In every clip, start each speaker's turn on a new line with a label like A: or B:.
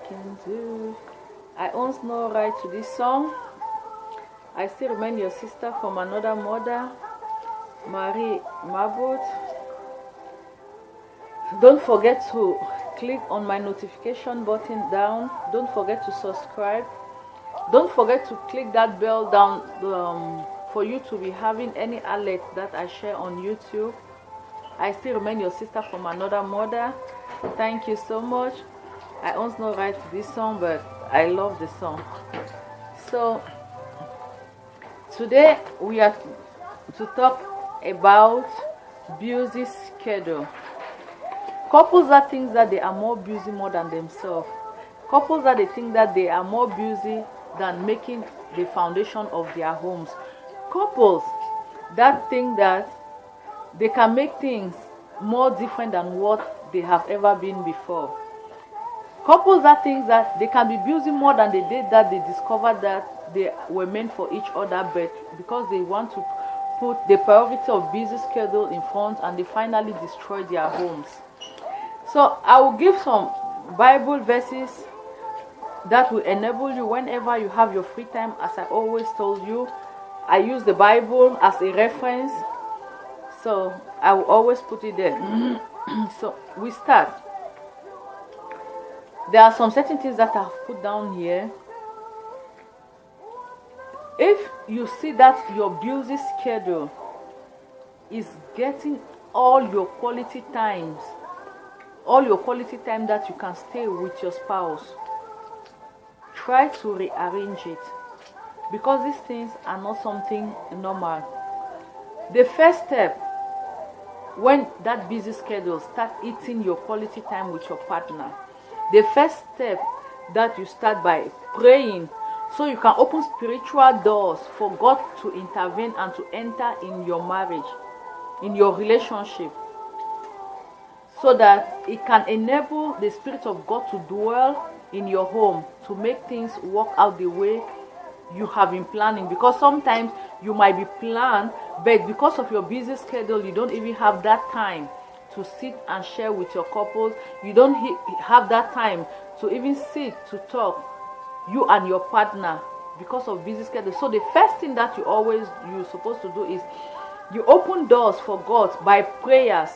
A: can do. I own no right to this song. I still remain your sister from another mother, Marie Mabut. Don't forget to click on my notification button down. Don't forget to subscribe. Don't forget to click that bell down for you to be having any alert that I share on YouTube. I still remain your sister from another mother. Thank you so much. I own no right to this song, but I love the song. So today we are to talk about busy schedule. Couples that think that they are more busy more than themselves. Couples that they think that they are more busy than making the foundation of their homes. Couples that think that they can make things more different than what they have ever been before. Couples that think that they can be busy more than they did that they discovered that they were meant for each other, but because they want to put the priority of busy schedule in front and they finally destroy their homes. So I will give some Bible verses that will enable you whenever you have your free time. As I always told you, I use the Bible as a reference, so I will always put it there. So we start. There are some certain things that I've put down here. If you see that your busy schedule is getting all your quality time that you can stay with your spouse, try to rearrange it, because these things are not something normal. The first step, when that busy schedule start eating your quality time with your partner, the first step that you start by praying, so you can open spiritual doors for God to intervene and to enter in your marriage, in your relationship, so that it can enable the Spirit of God to dwell in your home, to make things work out the way you have been planning. Because sometimes you might be planned, but because of your busy schedule, you don't even have that time to sit and share with your couples. You don't have that time to even sit to talk, you and your partner, because of busy schedule. So the first thing that you're supposed to do is you open doors for God by prayers,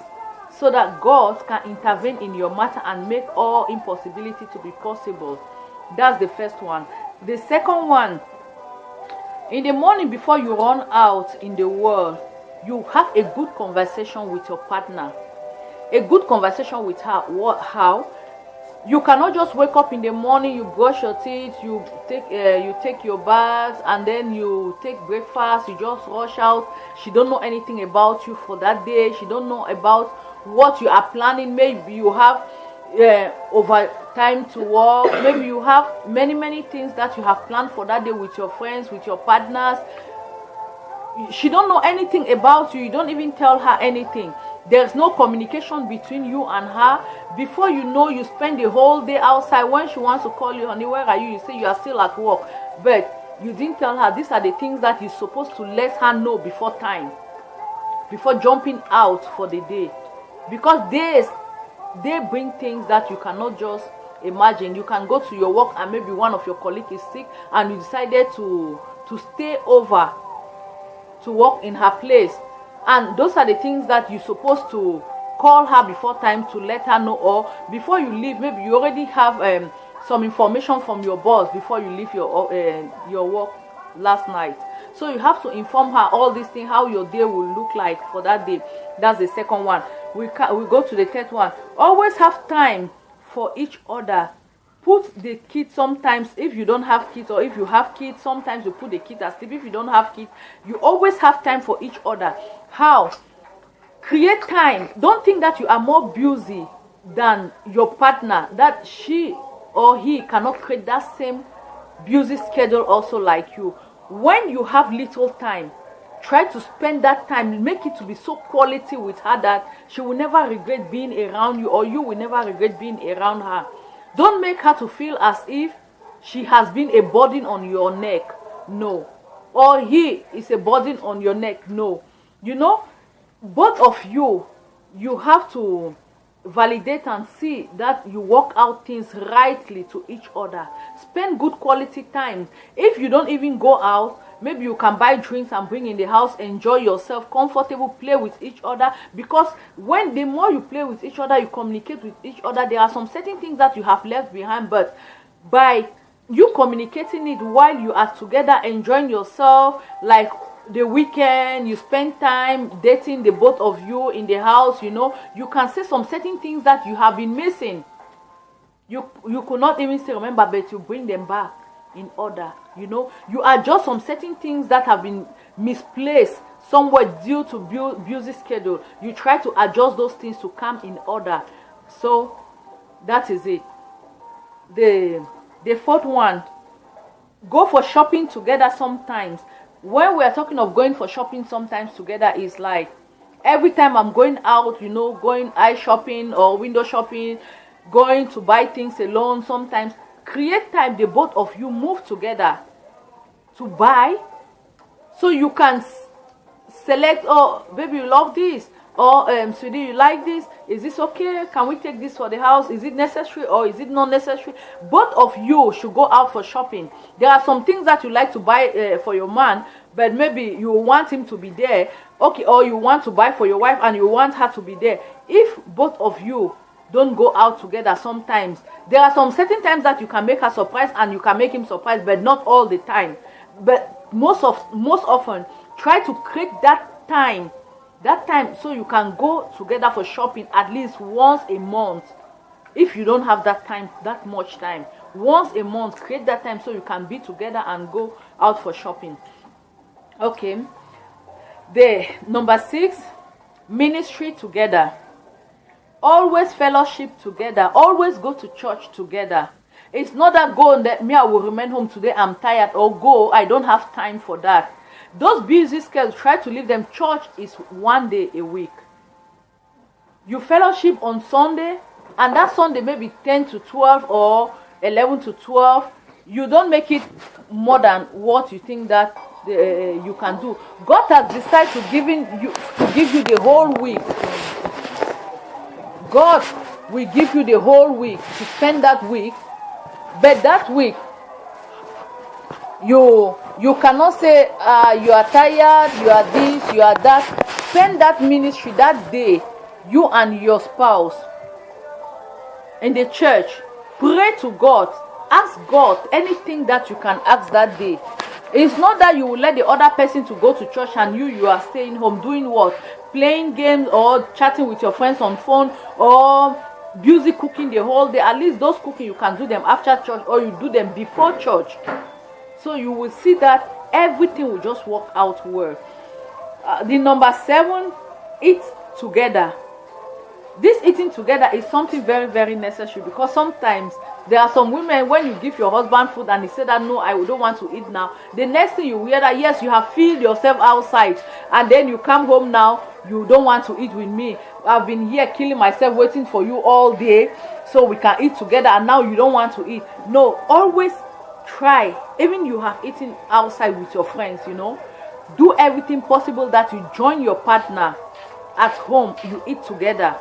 A: so that God can intervene in your matter and make all impossibility to be possible. That's the first one. The second one, in the morning before you run out in the world, you have a good conversation with your partner. A good conversation with her. How? You cannot just wake up in the morning, you brush your teeth, you take your bath, and then you take breakfast, you just rush out. She don't know anything about you for that day. She don't know about what you are planning. Maybe you have overtime to work. Maybe you have many things that you have planned for that day with your friends, with your partners. She don't know anything about you. You don't even tell her anything. There's no communication between you and her. Before you know, you spend the whole day outside. When she wants to call you, honey, where are you? You say you are still at work, but you didn't tell her these are the things that you're supposed to let her know before time, before jumping out for the day. Because they bring things that you cannot just imagine. You can go to your work and maybe one of your colleagues is sick and you decided to stay over to work in her place. And those are the things that you're supposed to call her before time to let her know. Or before you leave, maybe you already have some information from your boss before you leave your work last night. So you have to inform her all these things, how your day will look like for that day. That's the second one. We go to the third one. Always have time for each other. Put the kids, sometimes if you don't have kids, or if you have kids, sometimes you put the kids asleep. If you don't have kids, you always have time for each other. How? Create time. Don't think that you are more busy than your partner, that she or he cannot create that same busy schedule also like you. When you have little time, try to spend that time, make it to be so quality with her that she will never regret being around you, or you will never regret being around her. Don't make her to feel as if she has been a burden on your neck. No. Or he is a burden on your neck. No. You know, both of you have to validate and see that you work out things rightly to each other. Spend good quality time. If you don't even go out, maybe you can buy drinks and bring in the house, enjoy yourself, comfortable, play with each other. Because when the more you play with each other, you communicate with each other, there are some certain things that you have left behind, but by you communicating it while you are together, enjoying yourself, like the weekend, you spend time dating, the both of you in the house, you can say some certain things that you have been missing. You could not even say remember, but you bring them back in order. You adjust some certain things that have been misplaced somewhere due to busy schedule. You try to adjust those things to come in order. So that is it. The fourth one, go for shopping together sometimes. When we are talking of going for shopping sometimes together, is like every time I'm going out, going eye shopping or window shopping, going to buy things alone. Sometimes create time, the both of you move together to buy, so you can select, oh baby, you love this, or sweetie, you like this, is this okay, can we take this for the house, is it necessary or is it not necessary? Both of you should go out for shopping. There are some things that you like to buy for your man, but maybe you want him to be there, okay, or you want to buy for your wife and you want her to be there. If both of you don't go out together, sometimes there are some certain times that you can make her surprised and you can make him surprised, but not all the time. But most often try to create that time so you can go together for shopping at least once a month. If you don't have that much time, once a month, create that time so you can be together and go out for shopping. Okay. The number 6, ministry together. Always fellowship together. Always go to church together. It's not that go and that me, I will remain home today, I'm tired, or go, I don't have time for that. Those busy schedules, try to leave them. Church is one day a week. You fellowship on Sunday, and that Sunday maybe 10 to 12 or 11 to 12. You don't make it more than what you think that you can do. God has decided to give you the whole week. God will give you the whole week to spend that week, but that week you cannot say you are tired, you are this, you are that. Spend that ministry that day, you and your spouse in the church. Pray to God. Ask God anything that you can ask that day. It's not that you will let the other person to go to church and you are staying home doing what? Playing games or chatting with your friends on phone or busy cooking the whole day. At least those cooking you can do them after church or you do them before church. So you will see that everything will just work out well. The number 7, eat together. This eating together is something very, very necessary, because sometimes there are some women, when you give your husband food and he said that no, I don't want to eat now, the next thing you hear that yes, you have filled yourself outside, and then you come home now, you don't want to eat with me. I've been here killing myself waiting for you all day so we can eat together, and now you don't want to eat. No, always try, even you have eaten outside with your friends, do everything possible that you join your partner at home, you eat together.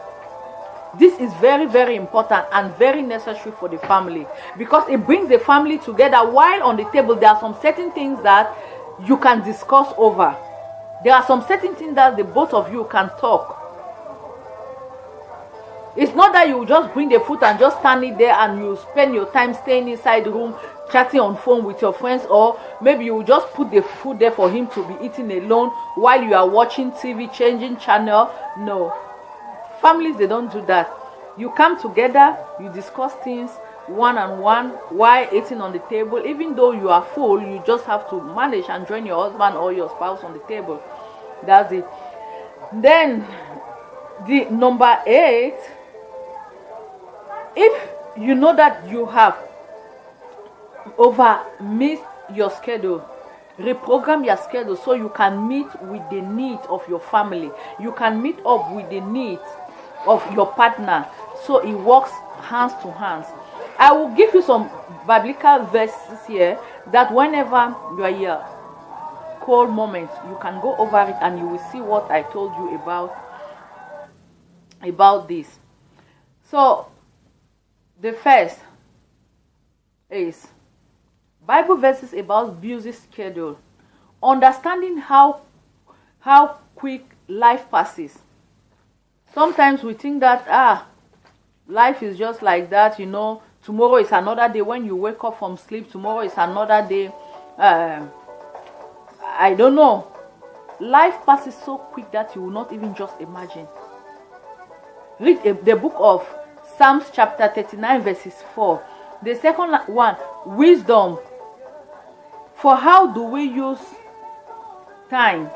A: This is very, very important and very necessary for the family, because it brings the family together. While on the table, there are some certain things that you can discuss over. There are some certain things that the both of you can talk. It's not that you just bring the food and just stand it there and you spend your time staying inside the room chatting on phone with your friends, or maybe you just put the food there for him to be eating alone while you are watching TV, changing channel. No. Families, they don't do that. You come together, you discuss things one-on-one while eating on the table. Even though you are full, you just have to manage and join your husband or your spouse on the table. That's it. Then, the number 8, if you know that you have missed your schedule, reprogram your schedule so you can meet with the needs of your family. You can meet up with the needs of your partner, so it works hands to hands. I will give you some biblical verses here that whenever you are here cold moments, you can go over it and you will see what I told you about this. So the first is Bible verses about busy schedule. Understanding how quick life passes. Sometimes we think that life is just like that, tomorrow is another day. When you wake up from sleep, tomorrow is another day. I don't know. Life passes so quick that you will not even just imagine. Read the book of Psalms chapter 39 verses 4. The second one, wisdom. For how do we use time?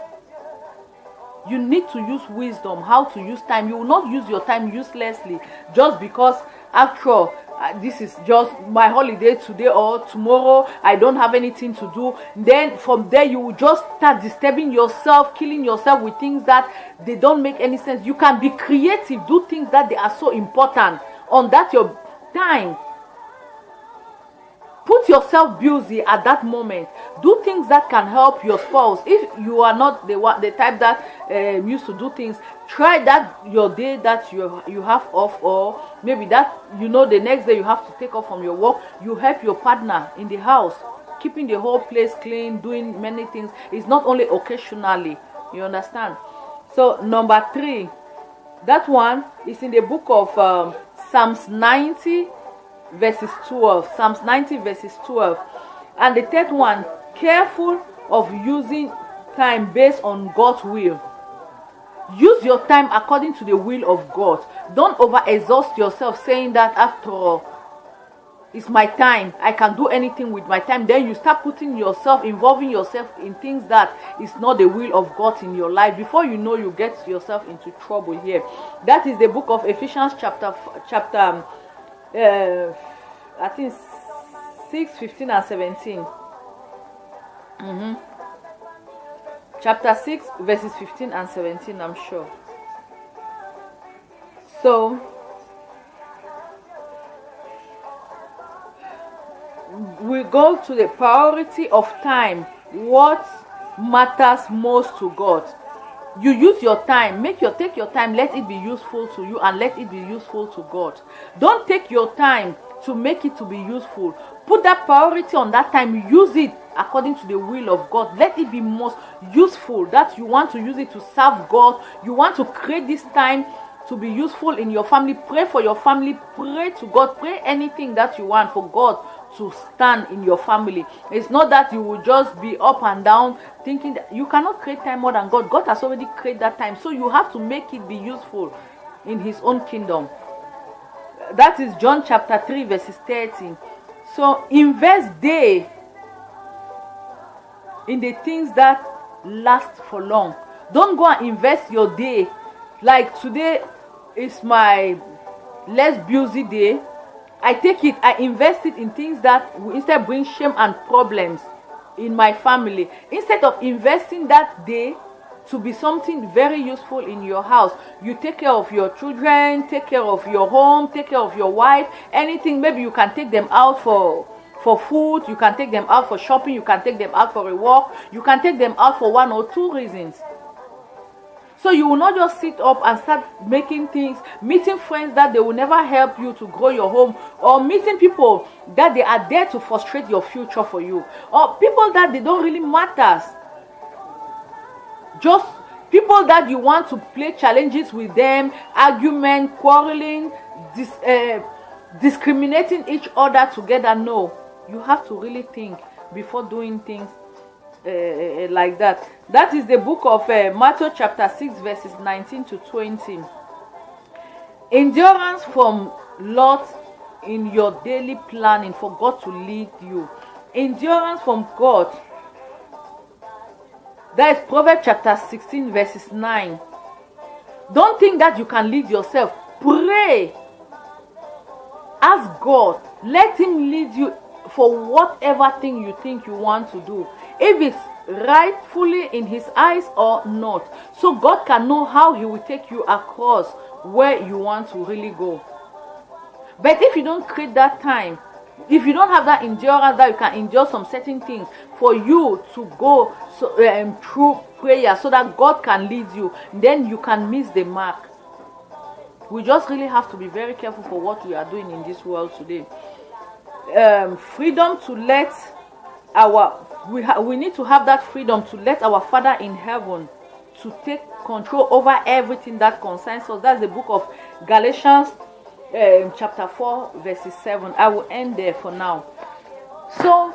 A: You need to use wisdom, how to use time. You will not use your time uselessly just because after all, this is just my holiday today or tomorrow, I don't have anything to do. Then from there you will just start disturbing yourself, killing yourself with things that they don't make any sense. You can be creative, do things that they are so important on that your time. Put yourself busy at that moment. Do things that can help your spouse. If you are not the type that used to do things, try that your day that you have off, or maybe that the next day you have to take off from your work. You help your partner in the house, keeping the whole place clean, doing many things. It's not only occasionally. You understand? So number 3, that one is in the book of Psalms 90. Verses 12. Psalms 90 verses 12. And the third one, careful of using time based on God's will. Use your time according to the will of God. Don't over exhaust yourself saying that after all, it's my time, I can do anything with my time. Then you start involving yourself in things that is not the will of God in your life. Before you know, you get yourself into trouble here. That is the book of Ephesians chapter I think 6, 15 and 17. Chapter 6 verses 15 and 17, I'm sure. So we go to the priority of time. What matters most to God? You use your time. Take your time. Let it be useful to you and let it be useful to God. Don't take your time to make it to be useful. Put that priority on that time. Use it according to the will of God. Let it be most useful. That you want to use it to serve God. You want to create this time to be useful in your family. Pray for your family. Pray to God. Pray anything that you want for God to stand in your family. It's not that you will just be up and down thinking that you cannot create time more than God. God has already created that time, so you have to make it be useful in his own kingdom. That is John chapter 3 verses 13. So invest day in the things that last for long. Don't go and invest your day like today is my less busy day. I invest it in things that will instead bring shame and problems in my family. Instead of investing that day to be something very useful in your house, you take care of your children, take care of your home, take care of your wife, anything. Maybe you can take them out for food, you can take them out for shopping, you can take them out for a walk, you can take them out for 1 or 2 reasons. So you will not just sit up and start making things, meeting friends that they will never help you to grow your home, or meeting people that they are there to frustrate your future for you, or people that they don't really matter. Just people that you want to play challenges with them, argument, quarreling, discriminating each other together. No, you have to really think before doing things like that. That is the book of Matthew chapter 6 verses 19 to 20. Endurance from Lord in your daily planning for God to lead you. Endurance from God. That is Proverbs chapter 16 verses 9. Don't think that you can lead yourself. Pray. Ask God. Let him lead you for whatever thing you think you want to do. If it's rightfully in his eyes or not. So God can know how he will take you across where you want to really go. But if you don't create that time, if you don't have that endurance that you can endure some certain things for you to go through prayer so that God can lead you, then you can miss the mark. We just really have to be very careful for what we are doing in this world today. Freedom to let we need to have that freedom to let our Father in heaven to take control over everything that concerns us. That's the book of Galatians chapter 4 verses 7. I will end there for now. So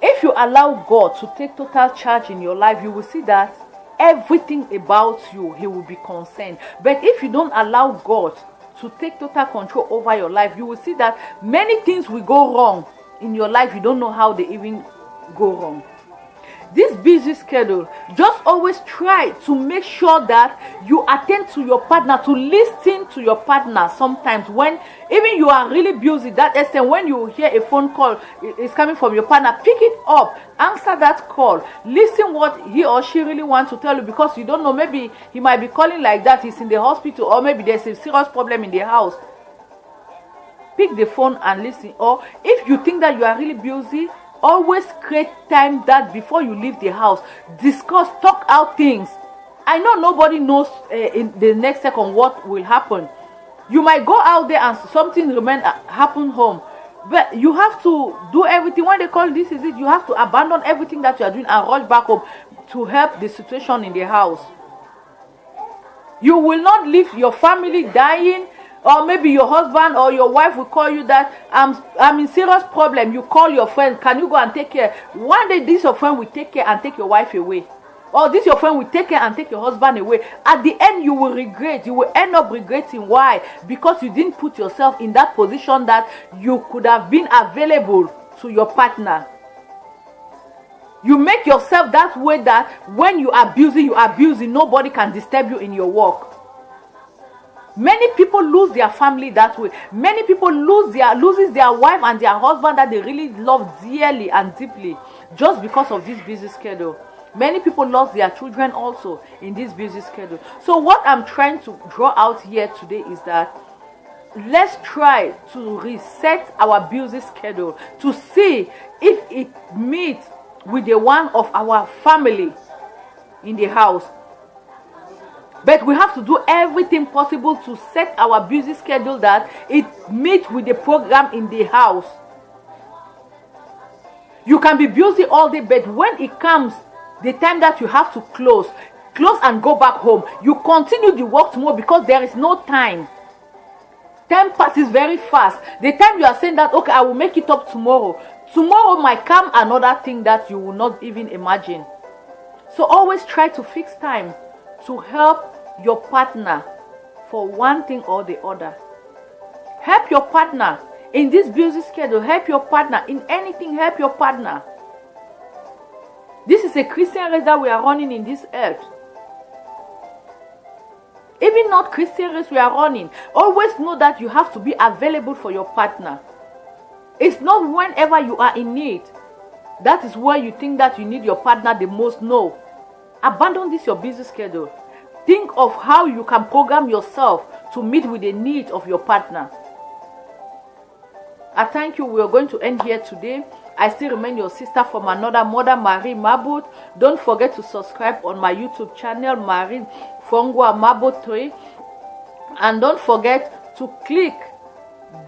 A: if you allow God to take total charge in your life, you will see that everything about you, he will be concerned. But if you don't allow God to take total control over your life, you will see that many things will go wrong in your life. You don't know how they even go wrong. This busy schedule, just always try to make sure that you attend to your partner, to listen to your partner. Sometimes when even you are really busy, that extent, when you hear a phone call is coming from your partner, pick it up, answer that call, listen what he or she really wants to tell you, because you don't know, maybe he might be calling like that, he's in the hospital, or maybe there's a serious problem in the house. Pick the phone and listen. Or if you think that you are really busy, always create time that before you leave the house, discuss, talk out things. I know nobody knows in the next second what will happen. You might go out there and something happen home, but you have to do everything. When they call this is it, you have to abandon everything that you are doing and rush back home to help the situation in the house. You will not leave your family dying. Or maybe your husband or your wife will call you that I'm in serious problem. You call your friend, can you go and take care? One day this your friend will take care and take your wife away. Or this your friend will take care and take your husband away. At the end you will regret. You will end up regretting. Why? Because you didn't put yourself in that position that you could have been available to your partner. You make yourself that way that when you are busy, nobody can disturb you in your work. Many people lose their family that way. Many people loses their wife and their husband that they really love dearly and deeply, just because of this busy schedule. Many people lost their children also in this busy schedule. So what I'm trying to draw out here today is that let's try to reset our busy schedule to see if it meets with the one of our family in the house. But we have to do everything possible to set our busy schedule that it meets with the program in the house. You can be busy all day, but when it comes the time that you have to close and go back home, you continue the work tomorrow because there is no time. Time passes very fast. The time you are saying that, okay, I will make it up tomorrow. Tomorrow might come another thing that you will not even imagine. So always try to fix time to help your partner for one thing or the other. Help your partner in this busy schedule. Help your partner in anything. Help your partner. This is a Christian race that we are running in this earth. Even not Christian race we are running. Always know that you have to be available for your partner. It's not whenever you are in need. That is where you think that you need your partner the most. No. Abandon this your busy schedule. Think of how you can program yourself to meet with the needs of your partner. I thank you. We are going to end here today. I still remain your sister from another mother, Marie Mabut. Don't forget to subscribe on my YouTube channel, Marie Fongwa Mabut 3. And don't forget to click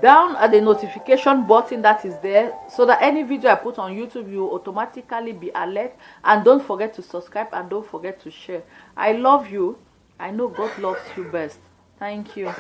A: down at the notification button that is there, so that any video I put on YouTube, you will automatically be alert. And don't forget to subscribe and don't forget to share. I love you. I know God loves you best. Thank you.